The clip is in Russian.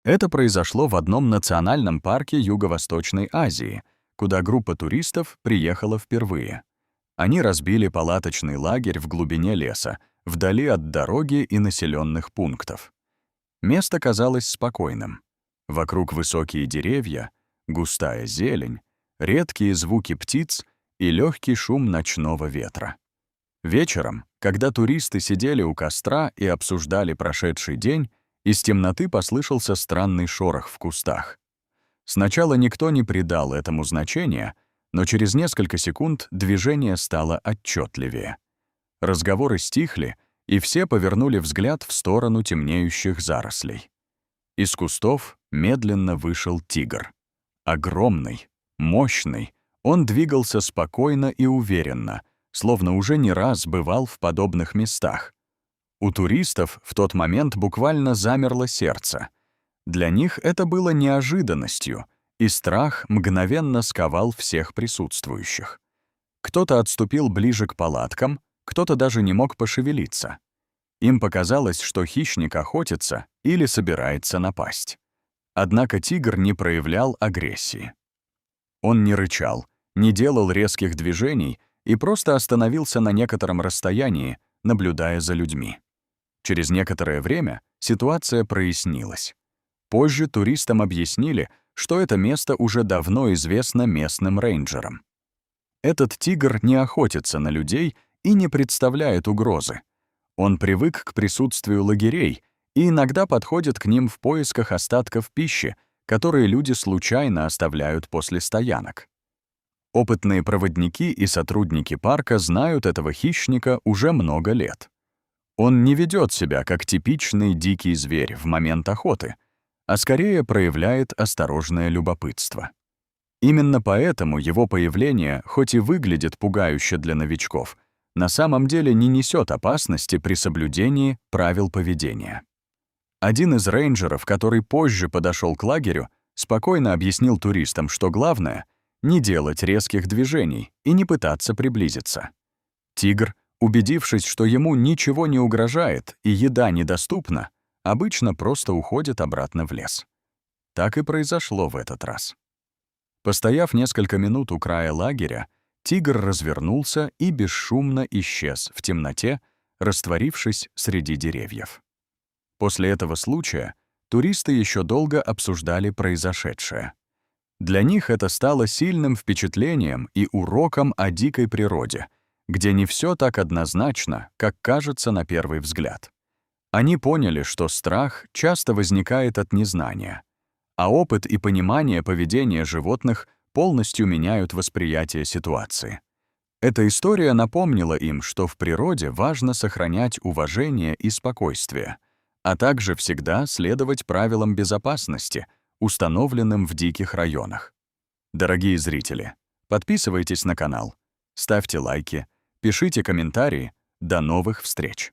Это произошло в одном национальном парке Юго-Восточной Азии, куда группа туристов приехала впервые. Они разбили палаточный лагерь в глубине леса, вдали от дороги и населенных пунктов. Место казалось спокойным. Вокруг высокие деревья, густая зелень, редкие звуки птиц и легкий шум ночного ветра. Вечером, когда туристы сидели у костра и обсуждали прошедший день, из темноты послышался странный шорох в кустах. Сначала никто не придал этому значения, но через несколько секунд движение стало отчетливее. Разговоры стихли, и все повернули взгляд в сторону темнеющих зарослей. Из кустов медленно вышел тигр. Огромный, мощный, он двигался спокойно и уверенно, словно уже не раз бывал в подобных местах. У туристов в тот момент буквально замерло сердце. Для них это было неожиданностью, и страх мгновенно сковал всех присутствующих. Кто-то отступил ближе к палаткам, кто-то даже не мог пошевелиться. Им показалось, что хищник охотится или собирается напасть. Однако тигр не проявлял агрессии. Он не рычал, не делал резких движений и просто остановился на некотором расстоянии, наблюдая за людьми. Через некоторое время ситуация прояснилась. Позже туристам объяснили, что это место уже давно известно местным рейнджерам. Этот тигр не охотится на людей и не представляет угрозы. Он привык к присутствию лагерей и иногда подходит к ним в поисках остатков пищи, которые люди случайно оставляют после стоянок. Опытные проводники и сотрудники парка знают этого хищника уже много лет. Он не ведет себя как типичный дикий зверь в момент охоты, а скорее проявляет осторожное любопытство. Именно поэтому его появление, хоть и выглядит пугающе для новичков, на самом деле не несет опасности при соблюдении правил поведения. Один из рейнджеров, который позже подошел к лагерю, спокойно объяснил туристам, что главное — не делать резких движений и не пытаться приблизиться. Тигр, убедившись, что ему ничего не угрожает и еда недоступна, обычно просто уходит обратно в лес. Так и произошло в этот раз. Постояв несколько минут у края лагеря, тигр развернулся и бесшумно исчез в темноте, растворившись среди деревьев. После этого случая туристы еще долго обсуждали произошедшее. Для них это стало сильным впечатлением и уроком о дикой природе, где не все так однозначно, как кажется на первый взгляд. Они поняли, что страх часто возникает от незнания, а опыт и понимание поведения животных полностью меняют восприятие ситуации. Эта история напомнила им, что в природе важно сохранять уважение и спокойствие, а также всегда следовать правилам безопасности, установленным в диких районах. Дорогие зрители, подписывайтесь на канал, ставьте лайки, пишите комментарии. До новых встреч!